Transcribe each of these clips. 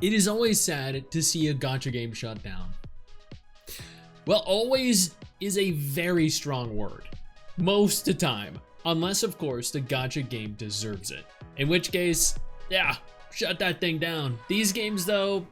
It is always sad to see a gacha game shut down. Well, always is a very strong word. Most of the time. Unless, of course, the gacha game deserves it. In which case, yeah, shut that thing down. These games, though,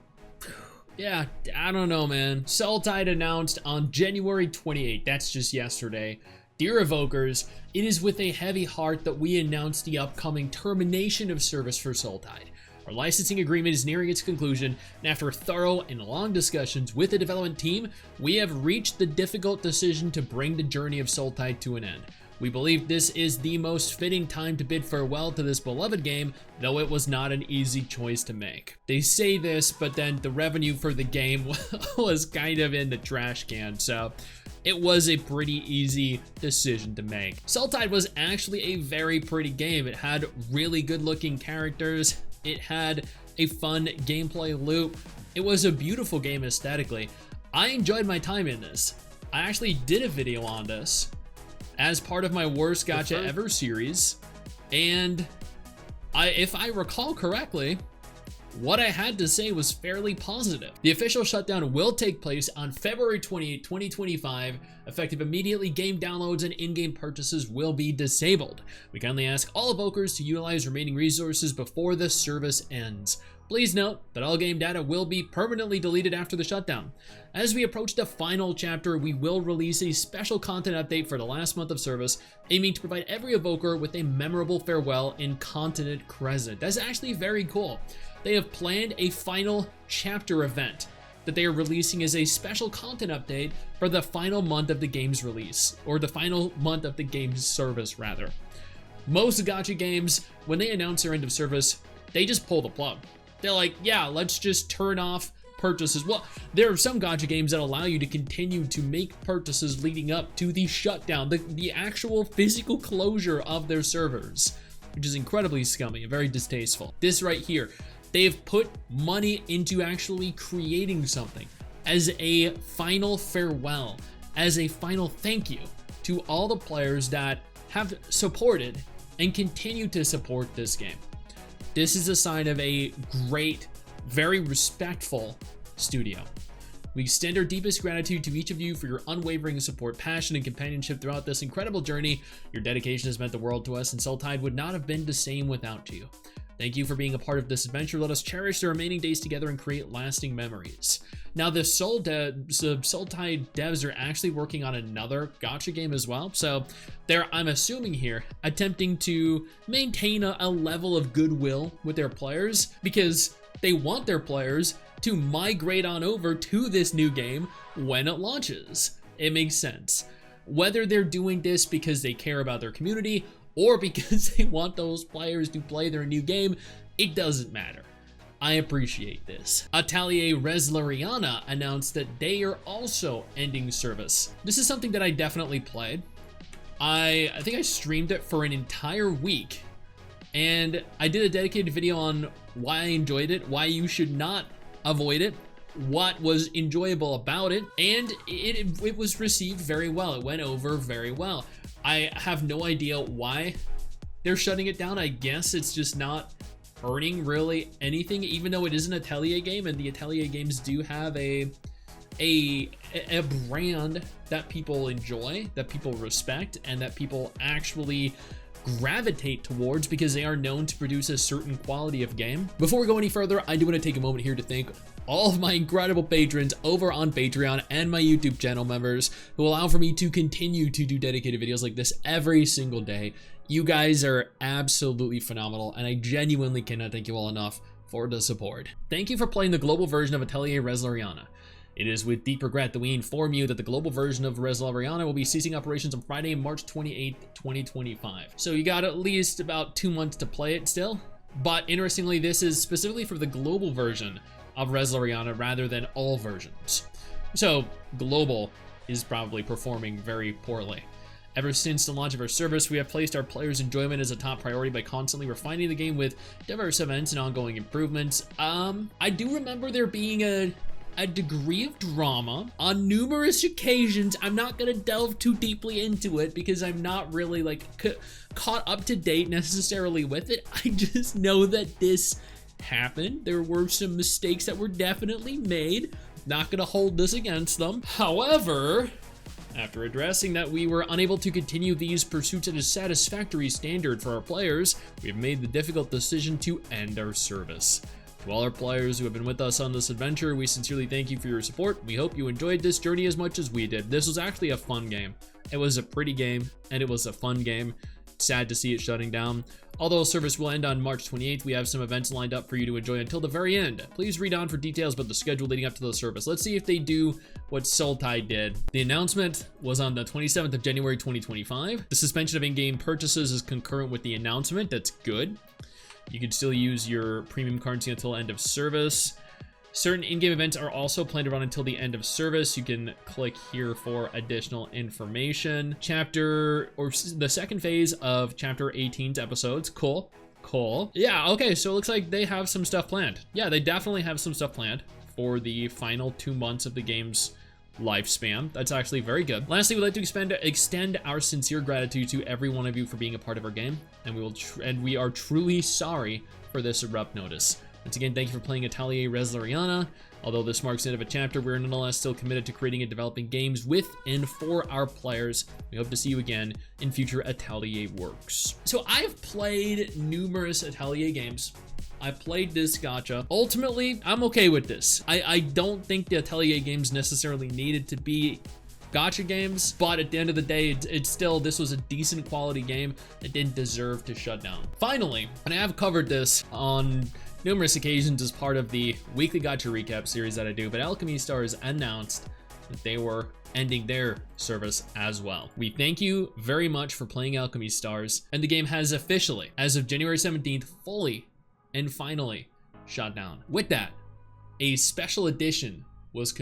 yeah, I don't know, man. Sultide announced on January 28th, that's just yesterday. Dear Evokers, it is with a heavy heart that we announce the upcoming termination of service for Sultide. Our licensing agreement is nearing its conclusion, and after thorough and long discussions with the development team, we have reached the difficult decision to bring the journey of Sultide to an end. We believe this is the most fitting time to bid farewell to this beloved game, though it was not an easy choice to make. They say this, but then the revenue for the game was kind of in the trash can, so it was a pretty easy decision to make. Sultide was actually a very pretty game. It had really good looking characters. It had a fun gameplay loop. It was a beautiful game aesthetically. I enjoyed my time in this. I actually did a video on this as part of my worst gacha ever series, and if I recall correctly, what I had to say was fairly positive. The official shutdown will take place on February 28, 2025. Effective immediately, game downloads and in-game purchases will be disabled. We kindly ask all evokers to utilize remaining resources before the service ends. Please note that all game data will be permanently deleted after the shutdown. As we approach the final chapter, we will release a special content update for the last month of service, aiming to provide every evoker with a memorable farewell in Continent Crescent. That's actually very cool. They have planned a final chapter event that they are releasing as a special content update for the final month of the game's release, or the final month of the game's service, rather. Most gacha games, when they announce their end of service, they just pull the plug. They're like, yeah, let's just turn off purchases. Well, there are some gacha games that allow you to continue to make purchases leading up to the shutdown, the actual physical closure of their servers, which is incredibly scummy and very distasteful. This right here, they've put money into actually creating something as a final farewell, as a final thank you to all the players that have supported and continue to support this game. This is a sign of a great, very respectful studio. We extend our deepest gratitude to each of you for your unwavering support, passion, and companionship throughout this incredible journey. Your dedication has meant the world to us, and Sultide would not have been the same without you. Thank you for being a part of this adventure. Let us cherish the remaining days together and create lasting memories. Now, the Sultide devs are actually working on another gacha game as well. So they're, I'm assuming here, attempting to maintain a level of goodwill with their players, because they want their players to migrate on over to this new game when it launches. It makes sense. Whether they're doing this because they care about their community or because they want those players to play their new game, it doesn't matter. I appreciate this. Atelier Resleriana announced that they are also ending service. This is something that I definitely played. I think I streamed it for an entire week, and I did a dedicated video on why I enjoyed it, why you should not avoid it, what was enjoyable about it, and it was received very well. It went over very well. I have no idea why they're shutting it down. I guess it's just not earning really anything, even though it is an Atelier game, and the Atelier games do have a brand that people enjoy, that people respect, and that people actually gravitate towards because they are known to produce a certain quality of game. Before we go any further, I do want to take a moment here to thank all of my incredible patrons over on Patreon and my YouTube channel members who allow for me to continue to do dedicated videos like this every single day. You guys are absolutely phenomenal, and I genuinely cannot thank you all enough for the support. Thank you for playing the global version of Atelier Resleriana. It is with deep regret that we inform you that the global version of Resleriana will be ceasing operations on Friday, March 28th, 2025. So you got at least about 2 months to play it still. But interestingly, this is specifically for the global version of Resleriana rather than all versions. So global is probably performing very poorly. Ever since the launch of our service, we have placed our players' enjoyment as a top priority by constantly refining the game with diverse events and ongoing improvements. I do remember there being a degree of drama on numerous occasions. I'm not gonna delve too deeply into it because I'm not really like caught up to date necessarily with it. I just know that this happened. There were some mistakes that were definitely made. Not gonna hold this against them. However, after addressing that we were unable to continue these pursuits at a satisfactory standard for our players, we have made the difficult decision to end our service. To all our players who have been with us on this adventure, we sincerely thank you for your support. We hope you enjoyed this journey as much as we did. This was actually a fun game. It was a pretty game, and it was a fun game. Sad to see it shutting down. Although service will end on March 28th, we have some events lined up for you to enjoy until the very end. Please read on for details about the schedule leading up to the service. Let's see if they do what Sultai did. The announcement was on the 27th of January 2025. The suspension of in-game purchases is concurrent with the announcement. That's good. You can still use your premium currency until end of service. Certain in-game events are also planned to run until the end of service. You can click here for additional information. The second phase of Chapter 18's episodes. Cool. Yeah, okay, so it looks like they have some stuff planned. Yeah, they definitely have some stuff planned for the final 2 months of the game's lifespan. That's actually very good. Lastly, we'd like to extend our sincere gratitude to every one of you for being a part of our game, and we are truly sorry for this abrupt notice. Once again, thank you for playing Atelier Resleriana. Although this marks the end of a chapter, we're nonetheless still committed to creating and developing games with and for our players. We hope to see you again in future Atelier works. So I've played numerous Atelier games. I played this gacha. Ultimately, I'm okay with this. I don't think the Atelier games necessarily needed to be gacha games, but at the end of the day, this was a decent quality game that didn't deserve to shut down. Finally, and I have covered this on numerous occasions as part of the weekly gacha recap series that I do, but Alchemy Stars announced that they were ending their service as well. We thank you very much for playing Alchemy Stars, and the game has officially, as of January 17th, fully and finally shut down. With that, a special edition was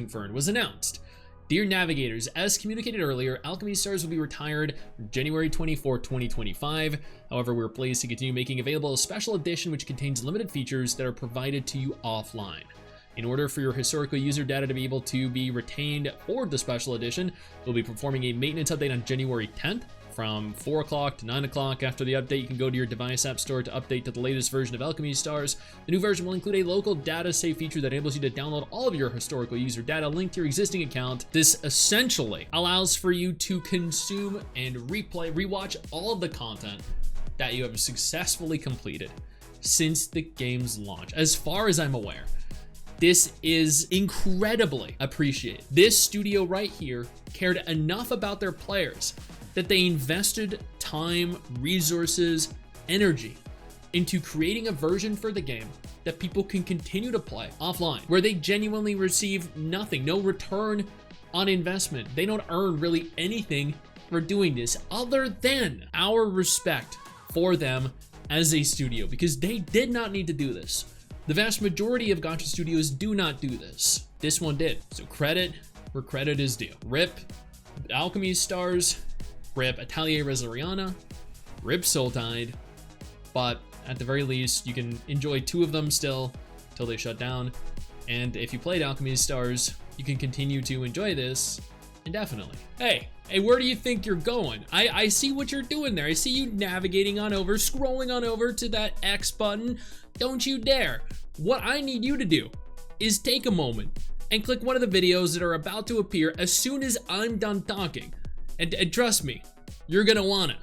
announced. Dear Navigators, as communicated earlier, Alchemy Stars will be retired January 24, 2025. However, we're pleased to continue making available a special edition which contains limited features that are provided to you offline. In order for your historical user data to be able to be retained for the special edition, we'll be performing a maintenance update on January 10th. From 4 o'clock to 9 o'clock. After the update, you can go to your device app store to update to the latest version of Alchemy Stars. The new version will include a local data save feature that enables you to download all of your historical user data linked to your existing account. This essentially allows for you to consume and rewatch all of the content that you have successfully completed since the game's launch. As far as I'm aware, this is incredibly appreciated. This studio right here cared enough about their players that they invested time, resources, energy into creating a version for the game that people can continue to play offline, where they genuinely receive nothing, no return on investment. They don't earn really anything for doing this other than our respect for them as a studio, because they did not need to do this. The vast majority of gacha studios do not do this. This one did. So credit where credit is due. RIP Alchemy Stars, RIP Atelier Resleriana, RIP Sultai, but at the very least, you can enjoy 2 of them still till they shut down. And if you played Alchemy Stars, you can continue to enjoy this indefinitely. Hey, where do you think you're going? I see what you're doing there. I see you navigating on over, scrolling on over to that X button. Don't you dare. What I need you to do is take a moment and click one of the videos that are about to appear as soon as I'm done talking. And trust me, you're gonna wanna.